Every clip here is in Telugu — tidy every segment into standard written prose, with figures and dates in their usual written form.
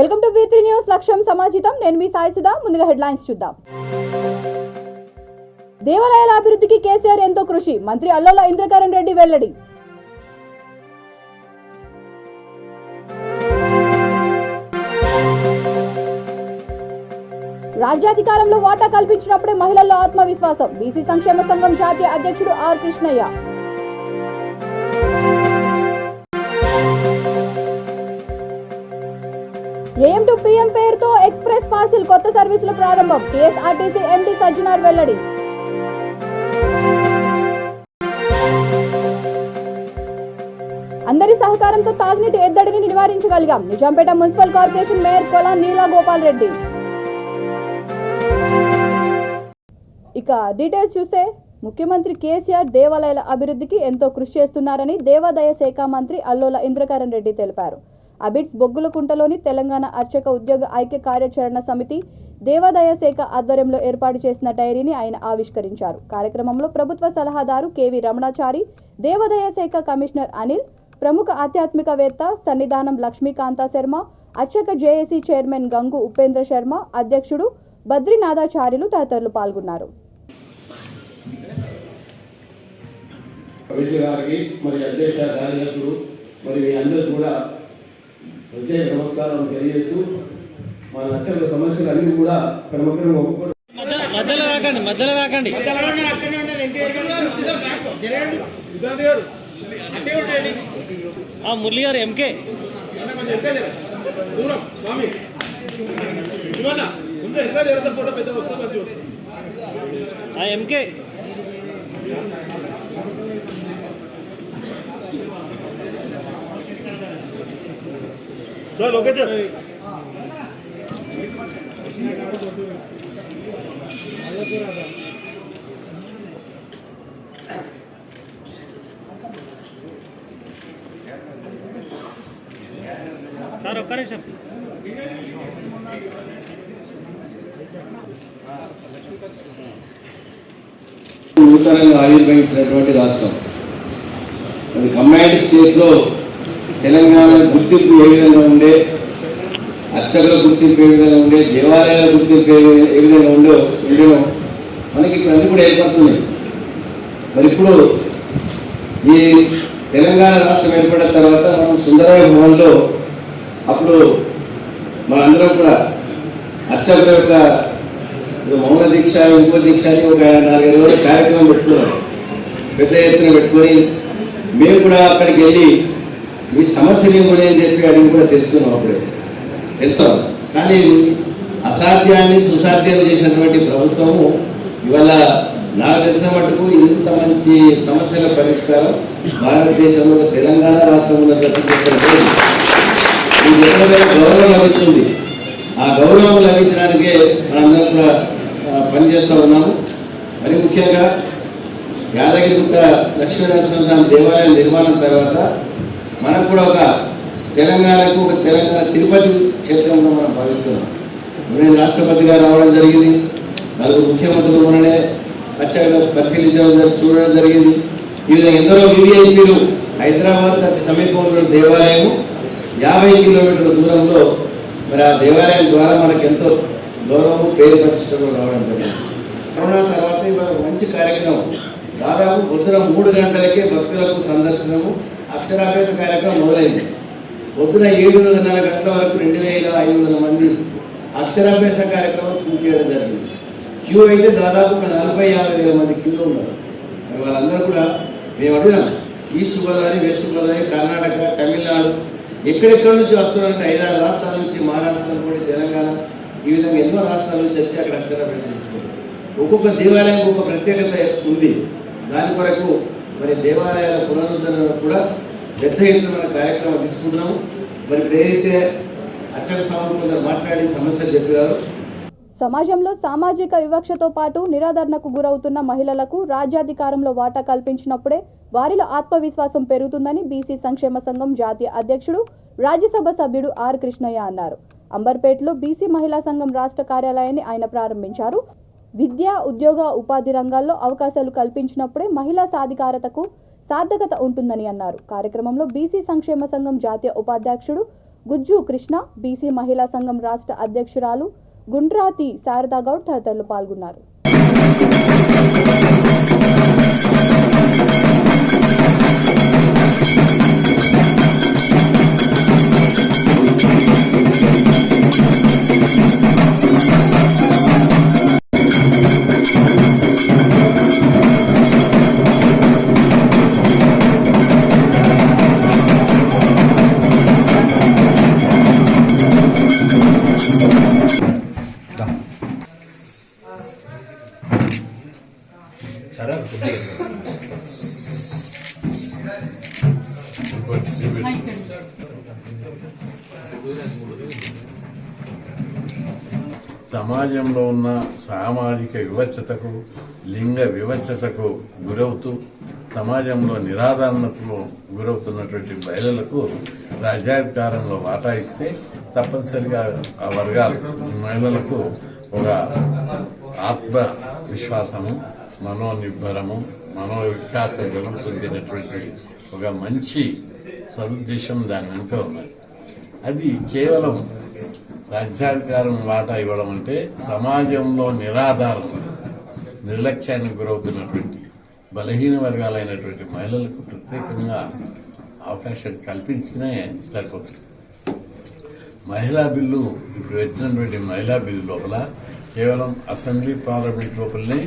వెల్కమ్ టు V3 న్యూస్ లక్ష్యం సమాజితం. నేను మీ సాయి సుధా. ముందుగా హెడ్లైన్స్ చూద్దాం. దేవాలయాల అభివృద్ధికి కేసీఆర్ ఎంతో కృషి. మంత్రి అల్లోల ఇంద్రకరణ్ రెడ్డి వెల్లడి. రాజ్యాధికారంలో వాటా కల్పించినప్పుడే మహిళల్లో ఆత్మవిశ్వాసం. బీసీ సంక్షేమ సంఘం జాతీయ అధ్యక్షుడు R Krishnaiah. AM to PM పేరుతో ఎక్స్ప్రెస్ పార్సిల్ కొత్త సర్వీసుల ప్రారంభం. TSRTC MD సజ్జనార్ వెల్లడి. అందరి సహకారంతో తాగునీటి ఎద్దడిని నివారించగలిగాం. నిజాంపేట మున్సిపల్ కార్పొరేషన్ మేయర్ కొలా నీలా గోపాల్ రెడ్డి. ఇక డీటెయిల్స్ చూస్తే ముఖ్యమంత్రి కేసీఆర్ దేవాలయాల అభివృద్ధికి ఎంతో కృషి చేస్తున్నారని దేవాదాయ శాఖ మంత్రి అల్లోల ఇంద్రకరణ్ రెడ్డి తెలిపారు. అబిడ్స్ బొగ్గులకుంటలోని తెలంగాణ అర్చక ఉద్యోగ ఐక్య కార్యాచరణ సమితి దేవాదాయ శాఖ ఆధ్వర్యంలో ఏర్పాటు చేసిన డైరీని ఆయన ఆవిష్కరించారు. కార్యక్రమంలో ప్రభుత్వ సలహాదారు కేవి రమణాచారి, దేవాదాయ శాఖ కమిషనర్ అనిల్, ప్రముఖ ఆధ్యాత్మికవేత్త సన్నిధానం లక్ష్మీకాంత శర్మ, అర్చక జేఏసీ చైర్మన్ గంగు ఉపేంద్ర శర్మ, అధ్యక్షుడు బద్రీనాథాచార్యులు తదితరులు పాల్గొన్నారు. ప్రత్యేక నమస్కారం తెలియజేస్తూ మన అత్యంత సమస్యలు అన్ని కూడా క్రమక్రమంగా ఒక్కొక్కటి మధ్యలో రాకండి మురళి గారు ఎంకే ఎంకే సార్ ఓకే సార్. సార్ ఒక్క నిమిషం. నూతనంగా ఆవిర్భవించినటువంటి రాష్ట్రం అది కంబైన్డ్ స్టేట్లో తెలంగాణ గుర్తింపు ఏ విధంగా ఉండే, అర్చకుల గుర్తింపు ఏ విధంగా ఉండే, దేవాలయాల గుర్తింపు ఏ విధంగా ఉండేనో మనకి ఇప్పుడు అన్ని కూడా ఏర్పడుతున్నాయి. మరి ఇప్పుడు ఈ తెలంగాణ రాష్ట్రం ఏర్పడిన తర్వాత మనం సుందరయ్య భవన్లో అప్పుడు మనందరం కూడా అర్చకుల యొక్క మౌన దీక్ష, ఇంకో దీక్ష అని ఒక 4-5 రోజుల కార్యక్రమం పెట్టుకున్నాం. పెద్ద ఎత్తున పెట్టుకొని మేము కూడా అక్కడికి వెళ్ళి మీ సమస్యలు ఏమని అని చెప్పి అడిగి కూడా తెలుసుకున్నాం. అప్పుడే వెళ్తాం. కానీ అసాధ్యాన్ని సుసాధ్యం చేసినటువంటి ప్రభుత్వము ఇవాళ నాకు తెలిసిన మటుకు ఇంత మంచి సమస్యల పరిష్కారం భారతదేశంలో తెలంగాణ రాష్ట్రంలో గౌరవం లభిస్తుంది. ఆ గౌరవం లభించడానికే మనందరం కూడా పనిచేస్తూ ఉన్నాము. మరి ముఖ్యంగా యాదగిరిగుట్ట లక్ష్మీనరసింహస్వామి దేవాలయం నిర్మాణం తర్వాత మనకు కూడా ఒక తెలంగాణ తిరుపతి క్షేత్రంలో మనం భావిస్తున్నాం. నేను రాష్ట్రపతి గారు రావడం జరిగింది, 4 ముఖ్యమంత్రులు మొన్ననే అచ్చగా పరిశీలించడం చూడడం జరిగింది. ఈ విధంగా ఎందరో వివిఐపీలు హైదరాబాద్ అతి సమీపంలో దేవాలయం 50 కిలోమీటర్ల దూరంలో మరి ఆ దేవాలయం ద్వారా మనకు ఎంతో గౌరవము, పేరు ప్రతిష్టలు రావడం జరిగింది. కరోనా తర్వాత ఇవాళ మంచి కార్యక్రమం. దాదాపు పొద్దున 3 గంటలకే భక్తులకు సందర్శనము, అక్షరాభ్యాస కార్యక్రమం మొదలైంది. పొద్దున 7:30 గంటల వరకు 2500 మంది అక్షరాభ్యాస కార్యక్రమం పూర్తి చేయడం జరిగింది. క్యూ అయితే దాదాపు 40-50 వేల మంది క్యూలో ఉన్నారు. మరి వాళ్ళందరూ కూడా మేము అడిగినాం, ఈస్ట్ గోదావరి, వెస్ట్ గోదావరి, కర్ణాటక, తమిళనాడు ఎక్కడెక్కడి నుంచి వస్తున్నారంటే 5-6 రాష్ట్రాల నుంచి, మహారాష్ట్ర కూడా, తెలంగాణ, ఈ విధంగా ఎన్నో రాష్ట్రాల నుంచి వచ్చి అక్కడ అక్షరాభ్యాసం చేయించుకోవాలి. ఒక్కొక్క దేవాలయం ఒక ప్రత్యేకత ఉంది. దాని కొరకు మరి దేవాలయాల పునరుద్ధరణ కూడా పెద్ద ఎత్తున కార్యక్రమం తీసుకుంటున్నాము. మరి ఇప్పుడు ఏదైతే అర్చక స్వాములు మాట్లాడి సమస్యలు చెప్పారు. సమాజంలో సామాజిక వివక్షతో పాటు నిరాదరణకు గురవుతున్న మహిళలకు రాజ్యాధికారంలో వాటా కల్పించినప్పుడే వారిలో ఆత్మవిశ్వాసం పెరుగుతుందని బీసీ సంక్షేమ సంఘం జాతీయ అధ్యక్షుడు, రాజ్యసభ సభ్యుడు ఆర్ కృష్ణయ్య అన్నారు. అంబర్పేటలో బీసీ మహిళా సంఘం రాష్ట్ర కార్యాలయాన్ని ఆయన ప్రారంభించారు. విద్య, ఉద్యోగ, ఉపాధి రంగాల్లో అవకాశాలు కల్పించినప్పుడే మహిళా సాధికారతకు సార్థకత ఉంటుందని అన్నారు. కార్యక్రమంలో బీసీ సంక్షేమ సంఘం జాతీయ ఉపాధ్యక్షుడు గుజ్జు కృష్ణ, బీసీ మహిళా సంఘం రాష్ట్ర అధ్యక్షురాలు గుండ్రాతి శారదాగౌడ్ తదితరులు పాల్గొన్నారు. సమాజంలో ఉన్న సామాజిక వివక్షతకు, లింగ వివక్షతకు గురవుతూ సమాజంలో నిరాదరణకు గురవుతున్నటువంటి మహిళలకు రాజ్యాధికారంలో వాటా ఇస్తే తప్పనిసరిగా ఆ వర్గాలు మహిళలకు ఒక ఆత్మ విశ్వాసము, మనోనిర్భరము, మనోవికాసం చెందినటువంటి ఒక మంచి సదుద్దేశం దాని వెనుక ఉన్నది. అది కేవలం రాజ్యాధికారం వాటా ఇవ్వడం అంటే సమాజంలో నిరాధారం, నిర్లక్ష్యానికి గురవుతున్నటువంటి బలహీన వర్గాలైనటువంటి మహిళలకు ప్రత్యేకంగా అవకాశం కల్పించినే సరిపోతుంది. మహిళా బిల్లు ఇప్పుడు పెట్టినటువంటి మహిళా బిల్లు లోపల కేవలం అసెంబ్లీ, పార్లమెంట్ లోపలనే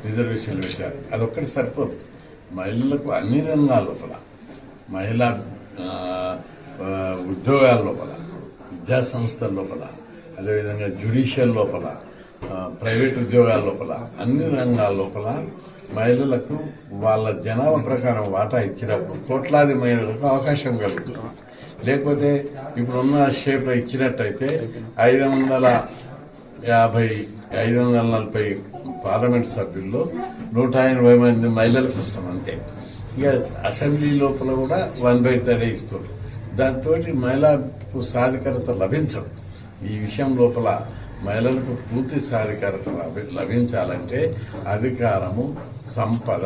రిజర్వేషన్లు పెట్టారు. అదొక్కటి సరిపోదు. మహిళలకు అన్ని రంగాల లోపల, మహిళా ఉద్యోగాల లోపల, విద్యా సంస్థల లోపల, అదేవిధంగా జ్యుడిషియల్ లోపల, ప్రైవేట్ ఉద్యోగాల లోపల, అన్ని రంగాల లోపల మహిళలకు వాళ్ళ జనాభా ప్రకారం వాటా ఇచ్చినప్పుడు కోట్లాది మహిళలకు అవకాశం కలుగుతుంది. లేకపోతే ఇప్పుడున్న షేప్లో ఇచ్చినట్టయితే 540 పార్లమెంట్ సభ్యుల్లో 180 మంది మహిళలకు వస్తాం అంతే. ఇక అసెంబ్లీ లోపల కూడా 1/3 ఇస్తుంది. దాంతో మహిళలకు సాధికారత లభించదు. ఈ విషయం లోపల మహిళలకు పూర్తి సాధికారత లభించాలంటే అధికారము, సంపద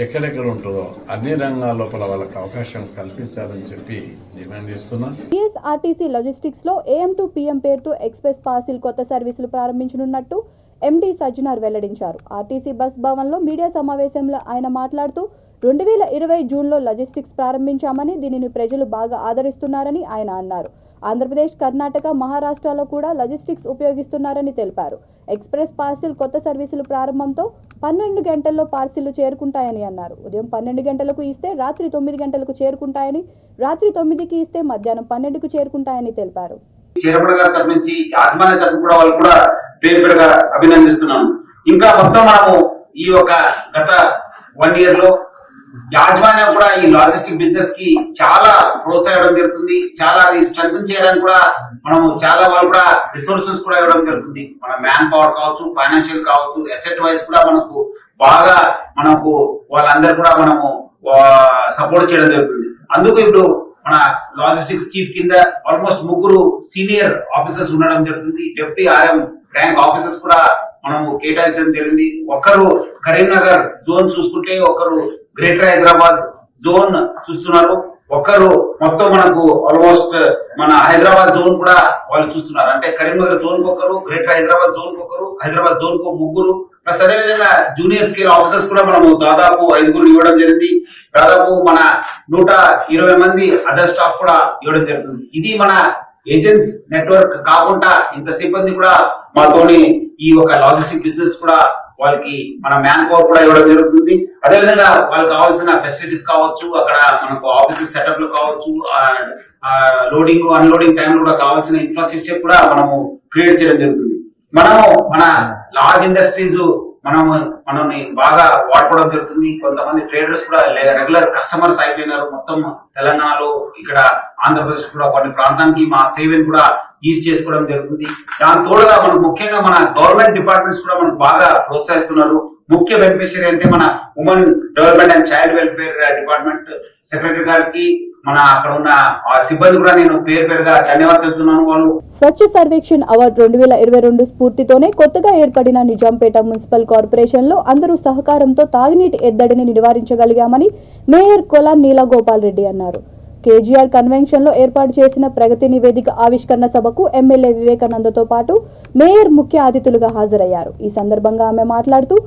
ఎక్కడెక్కడ ఉంటుందో అన్ని రంగాల లోపల వాళ్ళకి అవకాశం కల్పించాలని చెప్పి డిమాండ్ చేస్తున్నా. టీఎస్ఆర్టీసీ లాజిస్టిక్స్ లో AM to PM పేరుతో ఎక్స్ప్రెస్ పార్సిల్ కొత్త సర్వీసులు ప్రారంభించనున్నట్టు MD సజ్జనార్ వెల్లడించారు. ఆర్టీసీ బస్ భవన్లో మీడియా సమావేశంలో ఆయన మాట్లాడుతూ 2020 జూన్లో లాజిస్టిక్స్ ప్రారంభించామని, దీనిని ప్రజలు బాగా ఆదరిస్తున్నారని ఆయన అన్నారు. ఆంధ్రప్రదేశ్, కర్ణాటక, మహారాష్ట్రలో కూడా లాజిస్టిక్స్ ఉపయోగిస్తున్నారని తెలిపారు. ఎక్స్ప్రెస్ పార్సిల్ కొత్త సర్వీసులు ప్రారంభంతో 12 గంటల్లో పార్సిళ్లు చేరుకుంటాయని అన్నారు. ఉదయం 12 గంటలకు ఇస్తే రాత్రి 9 గంటలకు చేరుకుంటాయని, రాత్రి 9కి ఇస్తే మధ్యాహ్నం 12కు చేరుకుంటాయని తెలిపారు. ఇంకా మొత్తం మనము ఈ ఒక గత 1 year లో యాజమాన్యం కూడా ఈ లాజిస్టిక్ బిజినెస్ కి చాలా ప్రోత్సహించడం జరుగుతుంది. చాలా అది స్ట్రెంథన్ చేయడానికి కూడా మనము చాలా వాళ్ళు కూడా రిసోర్సెస్ కూడా ఇవ్వడం జరుగుతుంది. మన మ్యాన్ పవర్ కావచ్చు, ఫైనాన్షియల్ కావచ్చు, అసెట్ వైజ్ కూడా మనకు బాగా వాళ్ళందరూ కూడా మనము సపోర్ట్ చేయడం జరుగుతుంది. అందుకు ఇప్పుడు మన లాజిస్టిక్స్ చీఫ్ కింద ఆల్మోస్ట్ 3 సీనియర్ ఆఫీసర్స్ ఉండడం జరుగుతుంది. డిప్యూటీ RM ర్యాంక్ ఆఫీసర్స్ కూడా మనము కేటాయించడం జరిగింది. ఒకరు కరీంనగర్ జోన్ చూసుకుంటే, ఒకరు గ్రేటర్ హైదరాబాద్ జోన్ చూస్తున్నారు, ఒకరు మొత్తం మనకు ఆల్మోస్ట్ మన హైదరాబాద్ జోన్ కూడా వాళ్ళు చూస్తున్నారు. అంటే కరీంనగర్ జోన్ కు ఒకరు, గ్రేటర్ హైదరాబాద్ జోన్ కు ఒకరు, హైదరాబాద్ జోన్ కు 3, ప్లస్ అదేవిధంగా జూనియర్ స్కేల్ ఆఫీసర్స్ కూడా మనము దాదాపు 5 ఇవ్వడం జరిగింది. దాదాపు మన 120 మంది అదర్ స్టాఫ్ కూడా ఇవ్వడం జరుగుతుంది. ఇది మన ఏజెంట్స్ నెట్వర్క్ కాకుండా ఇంత సిబ్బంది కూడా మాతోని ఈ ఒక లాజిస్టిక్ బిజినెస్ కూడా వాళ్ళకి మన మ్యాన్ పవర్ కూడా ఇవ్వడం జరుగుతుంది. అదేవిధంగా వాళ్ళకి కావాల్సిన ఫెసిలిటీస్ కావచ్చు, అక్కడ మనకు ఆఫీస్ సెటప్ కావచ్చు, లోడింగ్ అన్లోడింగ్ టైం కూడా కావాల్సిన ఇన్ఫ్రాస్ట్రక్చర్ కూడా మనము క్రియేట్ చేయడం జరుగుతుంది. మనము మన లార్జ్ ఇండస్ట్రీస్ మనల్ని బాగా వాడుకోవడం జరుగుతుంది. కొంతమంది ట్రేడర్స్ కూడా రెగ్యులర్ కస్టమర్స్ అయిపోయినారు. మొత్తం తెలంగాణలో, ఇక్కడ ఆంధ్రప్రదేశ్ కూడా కొన్ని ప్రాంతానికి మా సేవను కూడా యూజ్ చేసుకోవడం జరుగుతుంది. దాని తోడుగా మనకు ముఖ్యంగా మన గవర్నమెంట్ డిపార్ట్మెంట్స్ కూడా మనకు బాగా ప్రోత్సహిస్తున్నారు. ముఖ్య బెనిఫిషియరీ అంటే మన women development and child welfare department secretary గారికి, మన అక్కడ ఉన్న సిబ్బంది కూడా నేను పేరుగా ధన్యవాదాలు చెప్తున్నాను. వాళ్ళు స్వచ్ఛ సర్వేక్షణ్ అవార్డు 2022 స్ఫూర్తితోనే కొత్తగా ఏర్పడిన నిజాంపేట మున్సిపల్ కార్పొరేషన్ లో అందరూ సహకారంతో తాగునీటి ఎద్దడిని నివారించగలిగామని మేయర్ కొలాన్ నీలా గోపాల్ రెడ్డి అన్నారు. కేజీఆర్ కన్వెన్షన్లో ఏర్పాటు చేసిన ప్రగతి నివేదిక ఆవిష్కరణ సభకు ఎమ్మెల్యే వివేకానందతో పాటు మేయర్ ముఖ్య అతిథులుగా హాజరయ్యారు. ఈ సందర్భంగా ఆమె మాట్లాడుతూ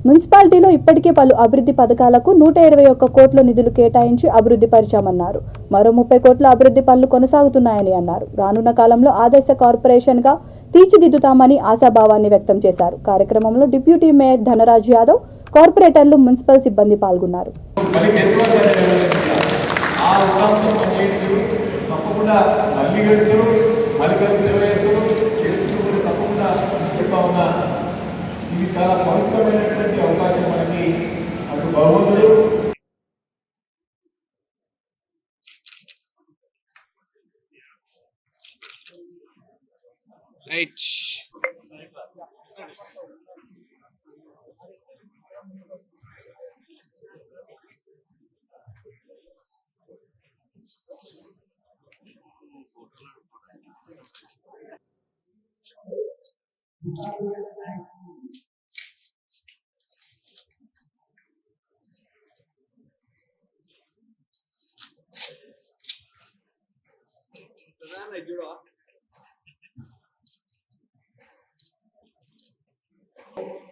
మున్సిపాలిటీలో ఇప్పటికే పలు అభివృద్ధి పథకాలకు 121 కోట్ల నిధులు కేటాయించి అభివృద్ధి పరిచామన్నారు. మరో 30 కోట్ల అభివృద్ధి పనులు కొనసాగుతున్నాయని అన్నారు. రానున్న కాలంలో ఆదర్శ కార్పొరేషన్గా తీర్చిదిద్దుతామని ఆశాభావాన్ని వ్యక్తం చేశారు. కార్యక్రమంలో డిప్యూటీ మేయర్ ధనరాజ్ యాదవ్, కార్పొరేటర్లు, మున్సిపల్ సిబ్బంది పాల్గొన్నారు. ఇది చాలా పవిత్రమైనటువంటి అవకాశం మనకి అటు భగవంతుడు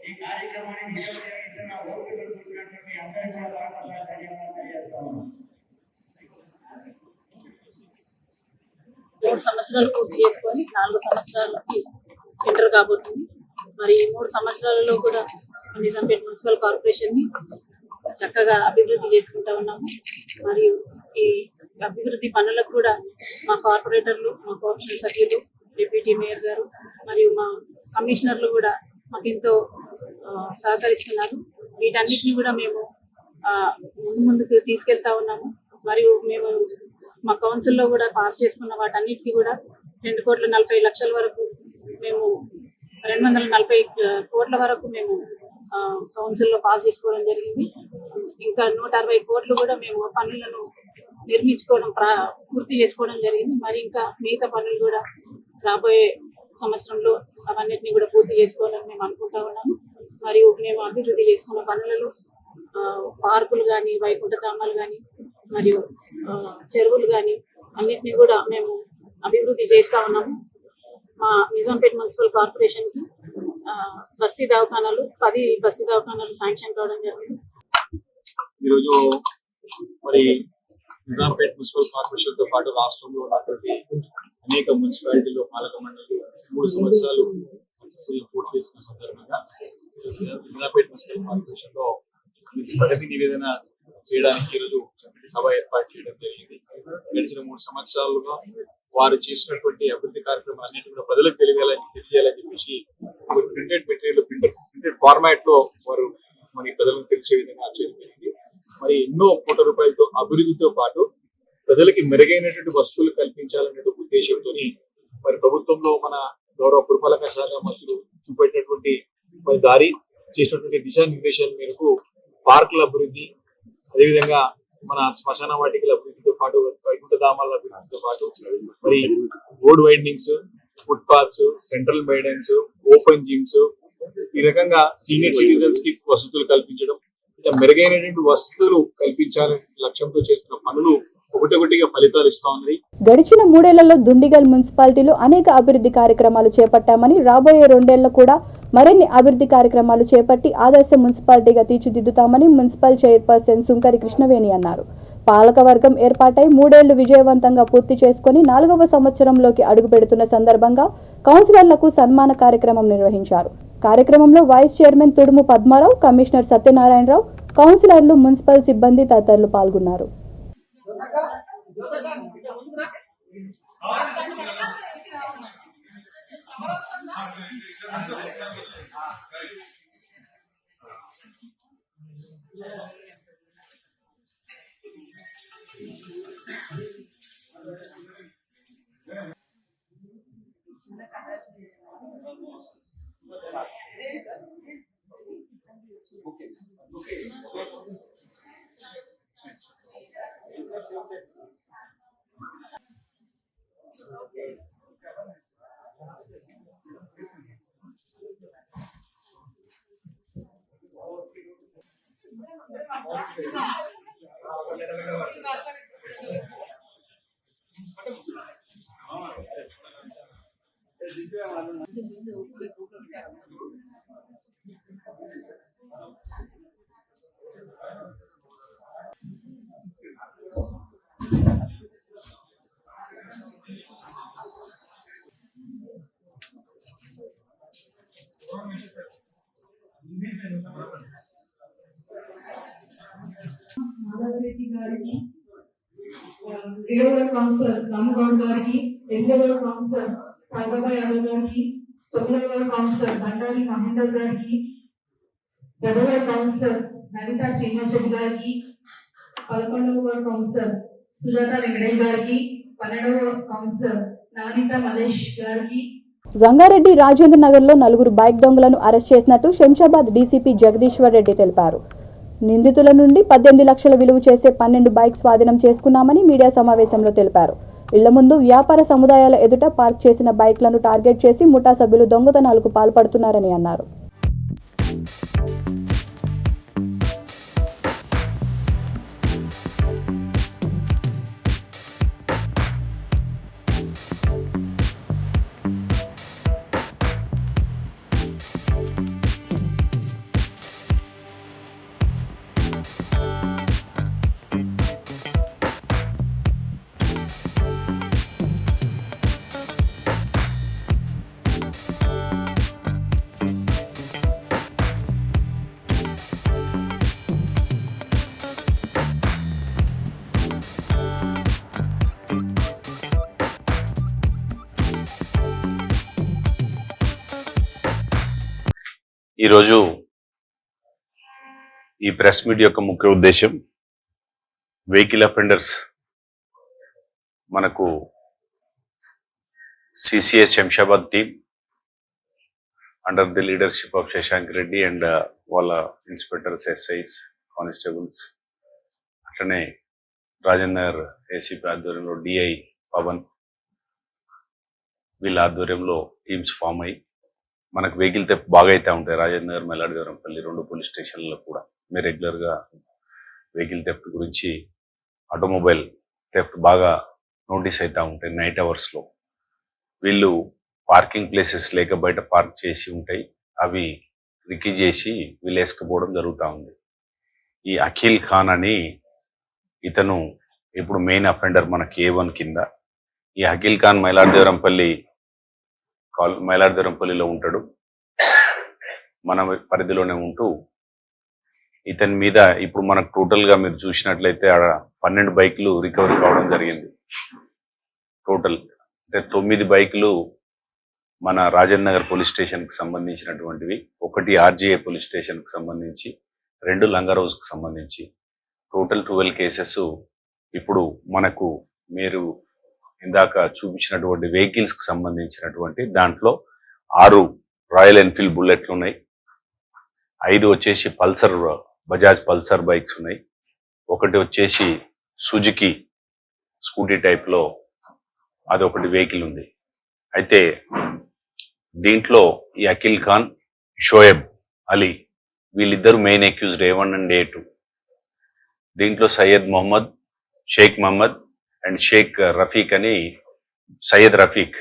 ఈ కార్యక్రమాన్ని నిర్వహిస్తున్న ఓపిక చూసినటువంటి అందరికీ కూడా ధన్యవాదాలు తెలియజేస్తాము. 3 సంవత్సరాలు పూర్తి చేసుకొని 4 సంవత్సరాలకి ఎంటర్ కాబోతుంది. మరి ఈ 3 సంవత్సరాలలో కూడా నిజాంపేట మున్సిపల్ కార్పొరేషన్ని చక్కగా అభివృద్ధి చేసుకుంటా ఉన్నాము. మరియు ఈ అభివృద్ధి పనులకు కూడా మా కార్పొరేటర్లు, మా కోఆపరేషన్ సభ్యులు, డిప్యూటీ మేయర్ గారు మరియు మా కమిషనర్లు కూడా మాకు ఎంతో సహకరిస్తున్నారు. వీటన్నిటిని కూడా మేము ముందుకు తీసుకెళ్తా ఉన్నాము. మరియు మేము మా కౌన్సిల్లో కూడా పాస్ చేసుకున్న వాటన్నిటికీ కూడా 2,40,00,000 వరకు మేము 240 కోట్ల వరకు మేము కౌన్సిల్లో పాస్ చేసుకోవడం జరిగింది. ఇంకా 160 కోట్లు కూడా మేము పనులను నిర్మించుకోవడం పూర్తి చేసుకోవడం జరిగింది. మరి ఇంకా మిగతా పనులు కూడా రాబోయే సంవత్సరంలో అవన్నిటిని కూడా పూర్తి చేసుకోవాలని మేము అనుకుంటా ఉన్నాము. మరియు మేము అభివృద్ధి చేసుకున్న పనులలో పార్కులు కానీ, వైకుంఠ ధామాలు కానీ, మరియు చెరువులు కానీ అన్నిటిని కూడా మేము అభివృద్ధి చేస్తా ఉన్నాము. మా నిజాంపేట మున్సిపల్ కార్పొరేషన్కి బస్తీ దవాఖానాలు 10 బస్తీ దవాఖానాలు శాంక్షన్ కావడం జరిగింది. ఈరోజు మరి నిజాంపేట మున్సిపల్ కార్పొరేషన్ తో పాటు రాష్ట్రంలో ఉన్నటువంటి అనేక మున్సిపాలిటీలు, పాలక మండలి 3 సంవత్సరాలు సక్సెస్ఫుల్ పూర్తి చేసుకున్న సందర్భంగా నిజాంపేట మున్సిపల్ కార్పొరేషన్ లో ప్రగతి నివేదన చేయడానికి ఈరోజు సభ ఏర్పాటు చేయడం జరిగింది. గడిచిన 3 సంవత్సరాలుగా వారు చేసినటువంటి అభివృద్ధి కార్యక్రమాలన్నింటి కూడా ప్రజలకు తెలియాలని చెప్పేసి ప్రింటెడ్ మెటీరియల్, ప్రింటెడ్ ఫార్మాట్ లో వారు మరి ప్రజలకు తెలిసే విధంగా చేయడం జరిగింది. మరి ఎన్నో కోట్ల రూపాయలతో అభివృద్ధితో పాటు ప్రజలకి మెరుగైనటువంటి వస్తువులు కల్పించాలనే ఉద్దేశంతో మరి ప్రభుత్వంలో మన గౌరవ పురపాలక శాఖ మంత్రులు చూపెట్టినటువంటి మరి దారి చేసినటువంటి దిశానిర్దేశాల మేరకు పార్కుల అభివృద్ధి, అదేవిధంగా మన శ్మశాన వాటికల అభివృద్ధితో పాటు వైకుంఠ ధామాల అభివృద్ధితో పాటు మరి road windings, foot paths, central maintenance, open gyms, ఈ రకంగా సీనియర్ సిటిజన్స్ కి వసతులు కల్పించడం, ఇలా మెరుగైనటువంటి వసతులు కల్పించాలనే లక్ష్యంతో చేస్తున్న పనులు ఒకటొకటిగా ఫలితాలు ఇస్తా ఉన్నాయి. గడిచిన 3 ఏళ్లలో దుండిగల్ మున్సిపాలిటీలో అనేక అభివృద్ధి కార్యక్రమాలు చేపట్టామని, రాబోయే 2 ఏళ్లలో కూడా మరిన్ని అభివృద్ధి కార్యక్రమాలు చేపట్టి ఆదర్శ మున్సిపాలిటీగా తీర్చిదిద్దుతామని మున్సిపల్ చైర్పర్సన్ సుంకరి కృష్ణవేణి అన్నారు. పాలకవర్గం ఏర్పాటై 3 ఏళ్లు విజయవంతంగా పూర్తి చేసుకుని 4వ సంవత్సరంలోకి అడుగుపెడుతున్న సందర్భంగా కౌన్సిలర్లకు సన్మాన కార్యక్రమం నిర్వహించారు. కార్యక్రమంలో vice chairman Tudumu Padmarao, commissioner Satyanarayanarao, కౌన్సిలర్లు, మున్సిపల్ సిబ్బంది తదితరులు పాల్గొన్నారు. మాధవరెడ్డి గారికి, 7వ కౌన్సిలర్ రామగౌడ్ గారికి, 8వ కౌన్సిలర్ సాయిబాబా యాదవ్ గారికి, 9వ కౌన్సిలర్ బండారి మహేందర్ గారికి, 10వ కౌన్సిలర్ నవితా శ్రీనివాస్ రెడ్డి గారికి, 11వ కౌన్సిలర్ సుజాత వెంకటేష్ గారికి, 12వ కౌన్సిలర్ నానిత మలేష్ గారికి. రంగారెడ్డి రాజేంద్ర నగర్లో 4 బైక్ దొంగలను అరెస్ట్ చేసినట్టు శంషాబాద్ డీసీపీ జగదీశ్వర్ రెడ్డి తెలిపారు. నిందితుల నుండి 18 లక్షల విలువ చేసే 12 బైక్ స్వాధీనం చేసుకున్నామని మీడియా సమావేశంలో తెలిపారు. ఇళ్ల ముందు వ్యాపార సముదాయాల ఎదుట పార్క్ చేసిన బైక్లను టార్గెట్ చేసి ముఠా సభ్యులు దొంగతనాలకు పాల్పడుతున్నారని అన్నారు. ఈరోజు ఈ ప్రెస్ మీట్ యొక్క ముఖ్య ఉద్దేశం వెహికల్ అఫెండర్స్ మనకు CCS Shamshabad team under the leadership of Shashank Reddy and వాళ్ళ ఇన్స్పెక్టర్స్, ఎస్ఐస్, కానిస్టేబుల్స్, అట్లనే రాజేందర్ ఏసీపీ ఆధ్వర్యంలో డిఐ పవన్ వీళ్ళ ఆధ్వర్యంలో టీమ్స్ ఫామ్ అయ్యి మనకు వెహికల్ థెఫ్ట్ బాగా అయితే ఉంటాయి. రాజేంద్ర, మెల్లాడిగరంపల్లి 2 పోలీస్ స్టేషన్లలో కూడా మీరు రెగ్యులర్గా వెహికల్ థెఫ్ట్ గురించి, ఆటోమొబైల్ థెఫ్ట్ బాగా నోటీస్ అవుతూ ఉంటాయి. నైట్ అవర్స్లో వీళ్ళు పార్కింగ్ ప్లేసెస్ లేక బయట పార్క్ చేసి ఉంటాయి, అవి రికీ చేసి వీళ్ళు వేసుకుపోవడం జరుగుతూ ఉంది. ఈ అఖిల్ ఖాన్ అని ఇతను ఇప్పుడు మెయిన్ అఫెండర్ మనకి A1 కింద. ఈ అఖిల్ ఖాన్ మైలార్దేవరంపల్లిలో ఉంటాడు, మన పరిధిలోనే ఉంటూ ఇతని మీద ఇప్పుడు మనకు టోటల్గా మీరు చూసినట్లయితే 12 బైకులు రికవరీ కావడం జరిగింది. టోటల్ అంటే 9 బైకులు మన రాజేంద్ర నగర్ పోలీస్ స్టేషన్కి సంబంధించినటువంటివి, 1 RGA పోలీస్ స్టేషన్కి సంబంధించి, 2 లంగరోజ్కి సంబంధించి టోటల్ 12 కేసెస్ ఇప్పుడు మనకు మీరు ఇందాక చూపించినటువంటి వెహికల్స్కి సంబంధించినటువంటి దాంట్లో 6 రాయల్ ఎన్ఫీల్డ్ బుల్లెట్లు ఉన్నాయి, 5 వచ్చేసి బజాజ్ పల్సర్ బైక్స్ ఉన్నాయి, 1 వచ్చేసి సుజుకి స్కూటీ టైప్లో అదొకటి వెహికల్ ఉంది. అయితే దీంట్లో ఈ అఖిల్ ఖాన్, షోయబ్ అలీ వీళ్ళిద్దరు main accused, A1 and A2. దీంట్లో సయ్యద్ మొహమ్మద్, షేక్ మహమ్మద్ అండ్ షేక్ రఫీక్ అని, సయ్యద్ రఫీక్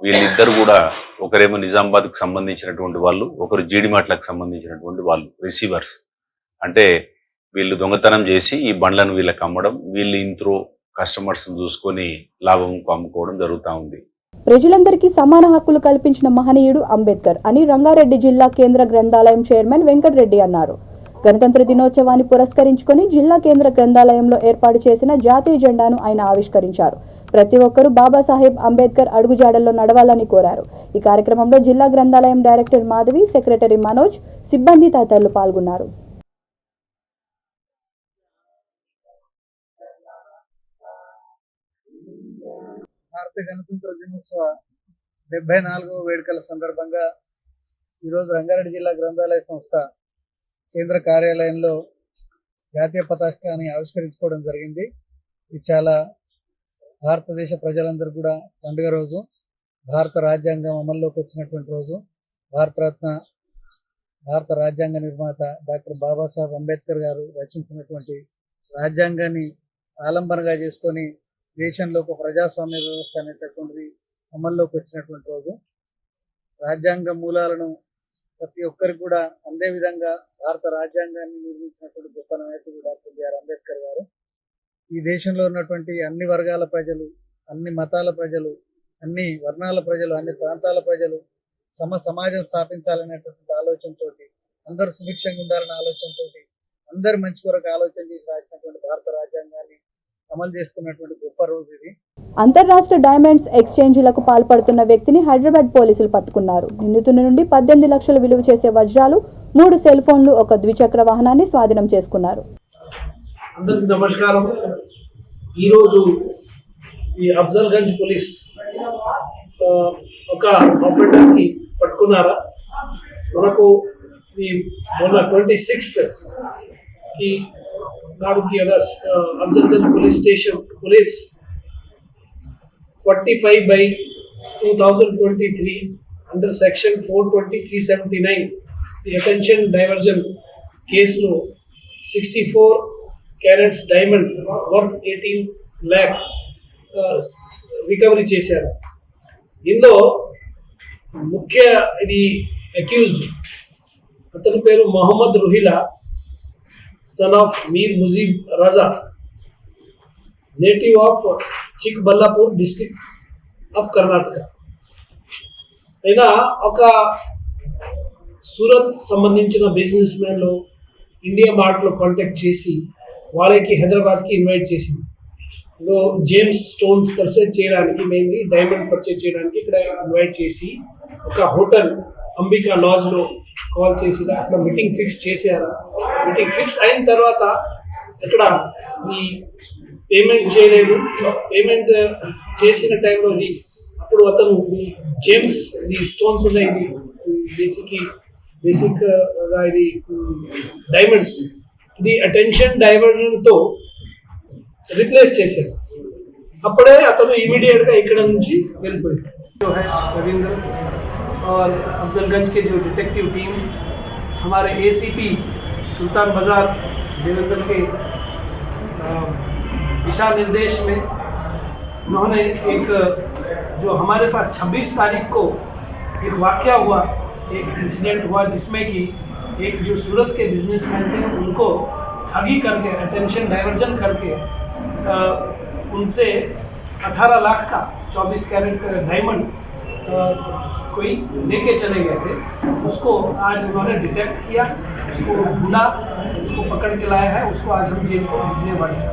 వీళ్ళిద్దరు కూడా ఒకరేమో నిజామాబాద్కి సంబంధించినటువంటి వాళ్ళు, ఒకరు జీడిమాట్లకు సంబంధించినటువంటి వాళ్ళు, రిసీవర్స్. అంటే వీళ్ళు దొంగతనం చేసి ఈ బండ్లను వీళ్ళకి అమ్మడం, వీళ్ళు ఇంట్లో కస్టమర్స్ చూసుకొని లాభం అమ్ముకోవడం జరుగుతూ ఉంది. ప్రజలందరికీ సమాన హక్కులు కల్పించిన మహనీయుడు అంబేద్కర్ అని రంగారెడ్డి జిల్లా కేంద్ర గ్రంథాలయం చైర్మన్ వెంకటరెడ్డి అన్నారు. గణతంత్ర దినోత్సవాన్ని పురస్కరించుకొని జిల్లా కేంద్ర గ్రంథాలయంలో ఏర్పాటు చేసిన జాతీయ జెండాను ఆయన ఆవిష్కరించారు. ప్రతి ఒక్కరూ బాబాసాహెబ్ అంబేద్కర్ అడుగుజాడల్లో నడవాలని కోరారు. ఈ కార్యక్రమంలో జిల్లా గ్రంథాలయం డైరెక్టర్ మాధవి, సెక్రటరీ మనోజ్, సిబ్బంది తదితరులు పాల్గొన్నారు. భారత గణతంత్ర దినోత్సవ 74వ వేడుకల సందర్భంగా ఈరోజు రంగారెడ్డి జిల్లా గ్రంథాలయ సంస్థ కేంద్ర కార్యాలయంలో జాతీయ పతాకాన్ని ఆవిష్కరించుకోవడం జరిగింది. ఇది చాలా భారతదేశ ప్రజలందరూ కూడా పండుగ రోజు. భారత రాజ్యాంగం అమల్లోకి వచ్చినటువంటి రోజు. భారత రాజ్యాంగ నిర్మాత డాక్టర్ బాబాసాహెబ్ అంబేద్కర్ గారు రచించినటువంటి రాజ్యాంగాన్ని ఆలంబనగా చేసుకొని దేశంలో ఒక ప్రజాస్వామ్య వ్యవస్థ అనేటటువంటిది అమల్లోకి వచ్చినటువంటి రోజు. రాజ్యాంగ మూలాలను ప్రతి ఒక్కరికి కూడా అందే విధంగా భారత రాజ్యాంగాన్ని నిర్మించినటువంటి గొప్ప నాయకుడు డాక్టర్ బిఆర్ అంబేద్కర్ గారు ఈ దేశంలో ఉన్నటువంటి అన్ని వర్గాల ప్రజలు, అన్ని మతాల ప్రజలు, అన్ని వర్ణాల ప్రజలు, అన్ని ప్రాంతాల ప్రజలు సమాజం స్థాపించాలనేటువంటి ఆలోచనతోటి, అందరూ సుభిక్షంగా ఉండాలనే ఆలోచనతోటి, అందరు మంచి కొరకు ఆలోచన చేసి రాసినటువంటి భారత రాజ్యాంగాన్ని అమలు చేసుకున్నటువంటి గొప్ప రోజు ఇది. అంతర్రాష్ట్ర డైమండ్స్ ఎక్స్చేంజీలకు పాల్పడుతున్న వ్యక్తిని హైదరాబాద్ పోలీసులు పట్టుకున్నారు. నిందితుడి నుండి 18 లక్షలు విలువ చేసే వజ్రాలు, 3 సెల్ ఫోన్లు, ఒక ద్విచక్ర వాహనాన్ని స్వాధీనం చేసుకున్నారు. అందరికీ నమస్కారం. ఈరోజు ఈ అఫ్జల్గంజ్ పోలీస్ ఒక ఆపరేటర్ని పట్టుకున్నారా. మనకు ఈ మొన్న 26th की नाडू की Afzalgunj police station police 45/2023 under section 420/379 the attention diversion case లో 64 carats diamond worth 18 lakh recovery చేశారు. ఇందులో ముఖ్య ఇది అక్యూజ్డ్ అతని పేరు Mohammed రుహిలా, son of Mir Mujib Raza, native of Chikballapur district of Karnataka. అయినా ఒక సూరత్ సంబంధించిన బిజినెస్ మ్యాన్లో ఇండియా మార్ట్లో కాంటాక్ట్ చేసి వాళ్ళకి హైదరాబాద్కి ఇన్వైట్ చేసింది. జేమ్స్ స్టోన్స్ పర్చేజ్ చేయడానికి, మెయిన్లీ డైమండ్ పర్చేజ్ చేయడానికి ఇక్కడ ఇన్వైట్ చేసి ఒక హోటల్ అంబికా లాడ్జ్లో కాల్ చేసి అక్కడ మీటింగ్ ఫిక్స్ చేశారు. మీటింగ్ ఫిక్స్ అయిన తర్వాత ఇక్కడ ఈ పేమెంట్ చేయలేదు. పేమెంట్ చేసిన టైంలో అప్పుడు అతను ఈ జేమ్స్ ఈ స్టోన్స్ ఉన్నాయి, బేసిక్గా ఇది డైమండ్స్, ఇది అటెన్షన్ డైవర్జన్తో రిప్లేస్ చేశారు. అప్పుడే అతను ఇమీడియట్గా ఇక్కడ నుంచి వెళ్ళిపోయాడు. రవీంద్ర और अफजलगंज के जो डिटेक्टिव टीम हमारे एसीपी सुल्तान बाजार देवेंद्र के दिशा निर्देश में उन्होंने एक जो हमारे पास 26 तारीख को एक वाक़या हुआ, एक इंसिडेंट हुआ जिसमें कि एक जो सूरत के बिजनेसमैन थे उनको ठगी करके, अटेंशन डाइवर्जन करके उनसे 18 लाख का 24 कैरेट डायमंड कोई लेके चले गए थे. उसको आज उन्होंने डिटेक्ट किया, उसको ढूंढा, उसको पकड़ के लाया है. उसको आज हम जेल को भेजने वाले हैं.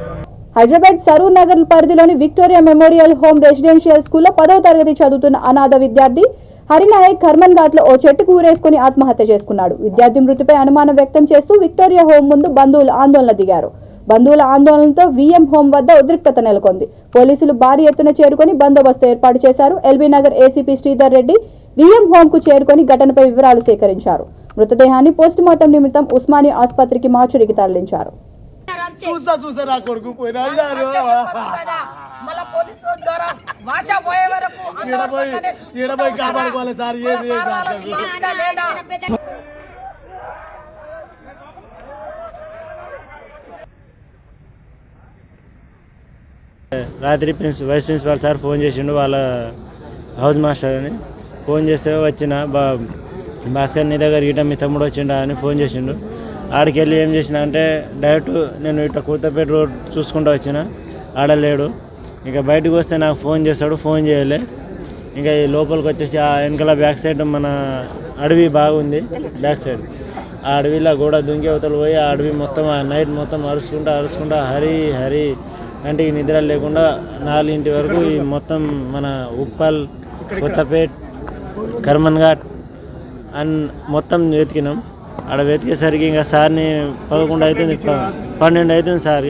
హైదరాబాద్ సరూర్ నగర్ పరిధిలోని విక్టోరియా మెమోరియల్ హోమ్ రెసిడెన్షియల్ స్కూల్లో 10వ తరగతి చదువుతున్న అనాథ విద్యార్థి హరినాయక్ కర్మన్ ఘాట్లో ఓ చెట్టుకు ఊరేసుకుని ఆత్మహత్య చేసుకున్నాడు. విద్యార్థి మృతిపై అనుమానం వ్యక్తం చేస్తూ విక్టోరియా హోమ్ ముందు బంధువులు ఆందోళన దిగారు. బంధువుల ఆందోళనతో విఎం హోమ్ వద్ద ఉద్రిక్తత నెలకొంది. పోలీసులు భారీ ఎత్తున చేరుకొని బందోబస్తు ఏర్పాటు చేశారు. LB Nagar ACP Sridhar Reddy VM home కు చేరుకొని ఘటనపై వివరాలు సేకరించారు. మృతదేహాన్ని పోస్టుమార్టం నిమిత్తం ఉస్మానియా ఆసుపత్రికి మార్చురికి తరలించారు. రాత్రి వైస్ ప్రిన్సిపాల్ సార్ ఫోన్ చేసిండు, వాళ్ళ హౌస్ మాస్టర్ అని ఫోన్ చేస్తే వచ్చిన భాస్కర్ నీ దగ్గర ఇట మీ తమ్ముడు వచ్చిండా అని ఫోన్ చేసిండు. ఆడికి వెళ్ళి ఏం చేసిన అంటే డైరెక్ట్ నేను ఇట్లా కూతపేట రోడ్ చూసుకుంటూ వచ్చిన, ఆడలేడు. ఇంకా బయటకు వస్తే నాకు ఫోన్ చేస్తాడు, ఫోన్ చేయలే. ఇంకా ఈ లోపలికి వచ్చేసి ఆ వెనకాల బ్యాక్ సైడ్ మన అడవి బాగుంది, బ్యాక్ సైడ్ ఆ అడవిలో కూడా దుంకి అవతలు పోయి ఆ అడవి మొత్తం ఆ నైట్ మొత్తం అరుచుకుంటా హరి హరి కంటికి నిద్ర లేకుండా 4 వరకు ఈ మొత్తం మన ఉప్పల్, కొత్తపేట్, కర్మన్ ఘాట్ అని మొత్తం వెతికినాం. ఆడ వెతికేసరికి ఇంకా సార్ని 11 అవుతుంది, 12 అవుతుంది సార్.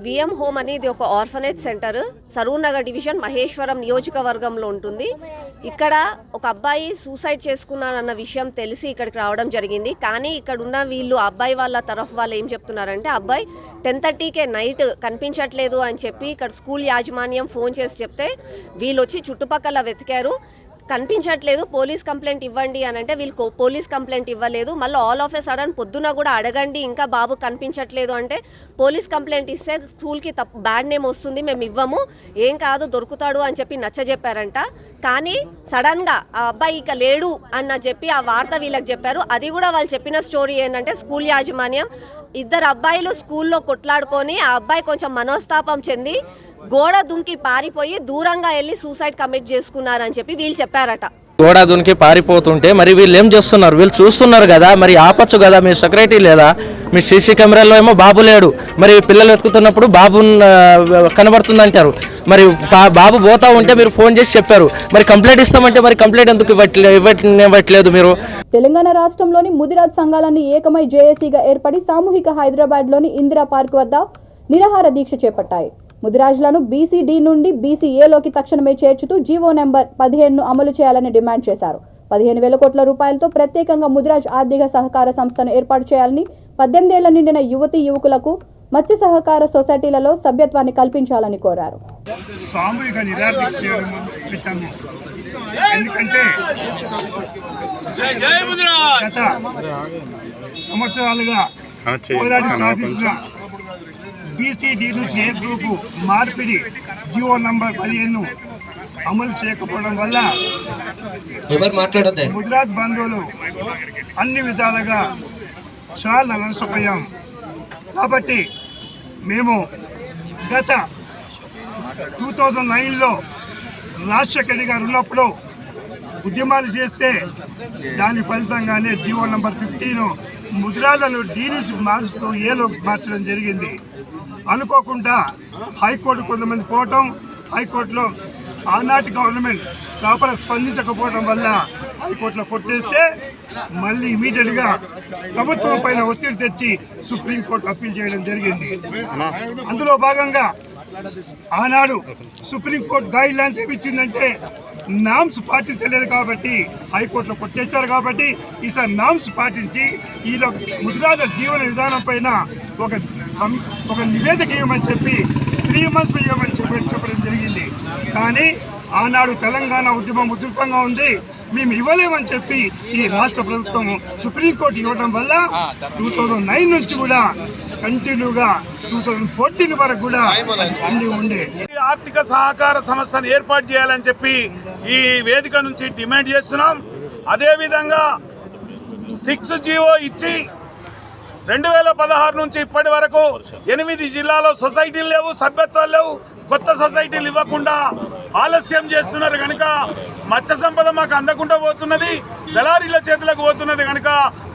విఎం హోమ్ అనేది ఒక orphanage centre Saroor Nagar division Maheshwaram నియోజకవర్గంలో ఉంటుంది. ఇక్కడ ఒక అబ్బాయి సూసైడ్ చేసుకున్నారన్న విషయం తెలిసి ఇక్కడికి రావడం జరిగింది. కానీ ఇక్కడ ఉన్న వీళ్ళు అబ్బాయి వాళ్ళ తరఫు వాళ్ళు ఏం చెప్తున్నారంటే అబ్బాయి 10:30కే నైట్ కనిపించట్లేదు అని చెప్పి ఇక్కడ స్కూల్ యాజమాన్యం ఫోన్ చేసి చెప్తే వీళ్ళు వచ్చి చుట్టుపక్కల వెతికారు. కనిపించట్లేదు, పోలీస్ కంప్లైంట్ ఇవ్వండి అని అంటే వీళ్ళు పోలీస్ కంప్లైంట్ ఇవ్వలేదు. మళ్ళీ ఆల్ ఆఫ్ ఏ సడన్ పొద్దున కూడా అడగండి ఇంకా బాబు కనిపించట్లేదు అంటే పోలీస్ కంప్లైంట్ ఇస్తే స్కూల్కి బ్యాడ్ నేమ్ వస్తుంది, మేము ఇవ్వము, ఏం కాదు దొరుకుతాడు అని చెప్పి నచ్చజెప్పారంట. కానీ సడన్గా ఆ అబ్బాయి ఇక లేడు అన్న చెప్పి ఆ వార్త వీళ్ళకి చెప్పారు. అది కూడా వాళ్ళు చెప్పిన స్టోరీ ఏంటంటే స్కూల్ యాజమాన్యం ఇద్దరు అబ్బాయిలు స్కూల్లో కొట్లాడుకొని ఆ అబ్బాయి కొంచెం మనోస్తాపం చెంది గోడ దుంకి పారిపోయి దూరంగా వెళ్ళి సూసైడ్ కమిట్ చేసుకున్నారని చెప్పి వీళ్ళు చెప్పారట. గోడ దునికి పారిపోతుంటే మరి వీళ్ళు ఏం చేస్తున్నారు? వీళ్ళు చూస్తున్నారు కదా, మరి ఆపచ్చు కదా. మీ సెక్యూరిటీ లేదా? మీ సీసీ కెమెరాలో ఏమో బాబు లేడు, మరి పిల్లలు వెతుకుతున్నప్పుడు బాబు కనబడుతుంది అంటారు. మరి బాబు పోతా ఉంటే మీరు ఫోన్ చేసి చెప్పారు, మరి కంప్లైంట్ ఇస్తామంటే మరి కంప్లైంట్ ఎందుకు ఇవ్వట్లేదు మీరు? తెలంగాణ రాష్ట్రంలోని ముదిరాజ్ సంఘాలన్నీ ఏకమై జేఏసీగా ఏర్పడి సామూహిక హైదరాబాద్లోని ఇందిరా పార్క్ వద్ద నిరాహార దీక్ష చేపట్టాయి. ముదిరాజులను బీసీ-డి నుండి బీసీ-ఏలోకి తక్షణమే చేర్చుతూ జీవో నెంబర్ 15ను అమలు చేయాలని డిమాండ్ చేశారు. 15,000 కోట్ల రూపాయలతో ప్రత్యేకంగా ముదిరాజ్ ఆర్థిక సహకార సంస్థను ఏర్పాటు చేయాలని, 18 ఏళ్ల నిండిన యువతీ యువకులకు మత్స్య సహకార సొసైటీలలో సభ్యత్వాన్ని కల్పించాలని కోరారు. సామూహిక నిరాహార దీక్ష పెట్టాము. ఎందుకంటే గత సంవత్సరాలుగా పోరాడి సాధించిన బీసీ-డి నుంచి ఏ గ్రూపు మార్పిడి జీవో నంబర్ 15ను అమలు చేయకపోవడం వల్ల ముదిరాజ్ బంధువులు అన్ని విధాలుగా చాలా నష్టపోయాం. కాబట్టి మేము గత 2009లో రాజశేఖర్ గారు ఉన్నప్పుడు ఉద్యమాలు చేస్తే దాని ఫలితంగానే జీవో నంబర్ 15 ముదిరాజులను డి నుంచి మారుస్తూ ఏలో మార్చడం జరిగింది. అనుకోకుండా హైకోర్టు కొంతమంది పోవటం, హైకోర్టులో ఆనాటి గవర్నమెంట్ ప్రాపర్ స్పందించకపోవడం వల్ల హైకోర్టులో కొట్టేస్తే మళ్ళీ ఇమీడియట్గా ప్రభుత్వం పైన ఒత్తిడి తెచ్చి సుప్రీంకోర్టు అప్పీల్ చేయడం జరిగింది. అందులో భాగంగా ఆనాడు సుప్రీంకోర్టు గైడ్ లైన్స్ ఏమిచ్చిందంటే నామ్స్ పాటించలేదు కాబట్టి హైకోర్టులో కొట్టేశారు. కాబట్టి ఈసారి నామ్స్ పాటించి ఈలో ముదిరాజుల జీవన విధానం పైన ఒక నివేదిక ఇవ్వమని చెప్పి 3 months ఇవ్వమని చెప్పడం జరిగింది. కానీ ఆనాడు తెలంగాణ ఉద్యమం ఉధృతంగా ఉంది, మేము ఇవ్వలేమని చెప్పి ఈ రాష్ట్ర ప్రభుత్వం సుప్రీంకోర్టు ఇవ్వడం వల్ల 2009 నుంచి కూడా కంటిన్యూగా 2014 వరకు కూడా అండి ఉండే ఆర్థిక సహకార సంస్థను ఏర్పాటు చేయాలని చెప్పి ఈ వేదిక నుంచి డిమాండ్ చేస్తున్నాం. అదేవిధంగా 6 జీవో ఇచ్చి 2016 నుంచి ఇప్పటి వరకు 8 జిల్లాలో సొసైటీలు లేవు, సభ్యత్వాలు లేవు. కొత్త సొసైటీలు ఇవ్వకుండా ఆలస్యం చేస్తున్నారు కనుక మత్స్య సంపద మాకు అందకుండా పోతున్నది, దళారీల చేతులకు పోతున్నది కనుక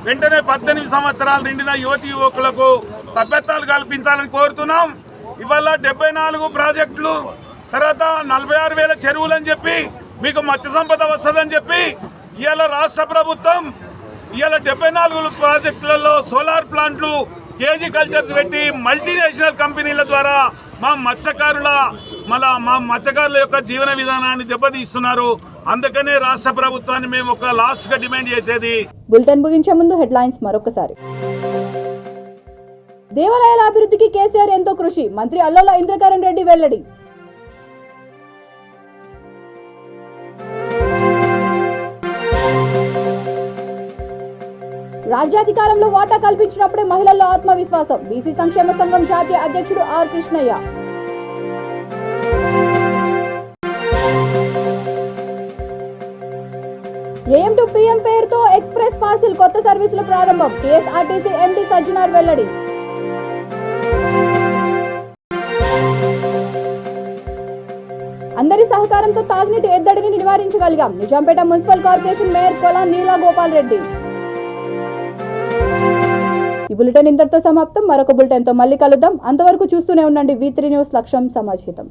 వెంటనే 18 సంవత్సరాలు నిండిన యువతీ యువకులకు సభ్యత్వాలు కల్పించాలని కోరుతున్నాం. ఇవాళ 74 ప్రాజెక్టులు, తర్వాత 46,000 చెరువులు అని చెప్పి మీకు మత్స్య సంపద వస్తుందని చెప్పి ఇవాళ రాష్ట్ర ప్రభుత్వం ఇవాళ 74 ప్రాజెక్టులలో సోలార్ ప్లాంట్లు, కేజీ కల్చర్స్ పెట్టి మల్టీనేషనల్ కంపెనీల ద్వారా మా మత్స్యకారుల యొక్క జీవన విధానాన్ని దెబ్బతీస్తున్నారు. అందుకనే రాష్ట్ర ప్రభుత్వాన్ని మేము ఒక లాస్ట్ గా డిమాండ్ చేసేది. బులెటిన్ ముగించే ముందు హెడ్లైన్స్ మరొకసారి. దేవాలయాల అభివృద్ధికి కేసీఆర్ ఎంతో కృషి, మంత్రి అల్లోల ఇంద్రకరణ్ రెడ్డి వెల్లడి. రాజ్యాధికారంలో వాటా కల్పించినప్పుడే మహిళల్లో ఆత్మవిశ్వాసం, బీసీ సంక్షేమ సంఘం జాతీయ అధ్యక్షుడు R Krishnaiah. AM to PM పేరుతో ఎక్స్ప్రెస్ పార్సిల్ కొత్త సర్వీసులు ప్రారంభం, టీఎస్ఆర్టీసీ ఎండీ సజ్జనార్ వెల్లడి. అందరి సహకారంతో తాగునీటి ఎద్దడిని నివారించగలిగాం, నిజాంపేట మున్సిపల్ కార్పొరేషన్ మేయర్ కొలా నీలా గోపాల్ రెడ్డి. ఈ బులెటిన్ ఇంతటితో సమాప్తం. మరొక బులెటిన్తో మళ్ళీ కలుద్దాం. అంతవరకు చూస్తూనే ఉండండి V3 న్యూస్, లక్ష్యం సమాజహితం.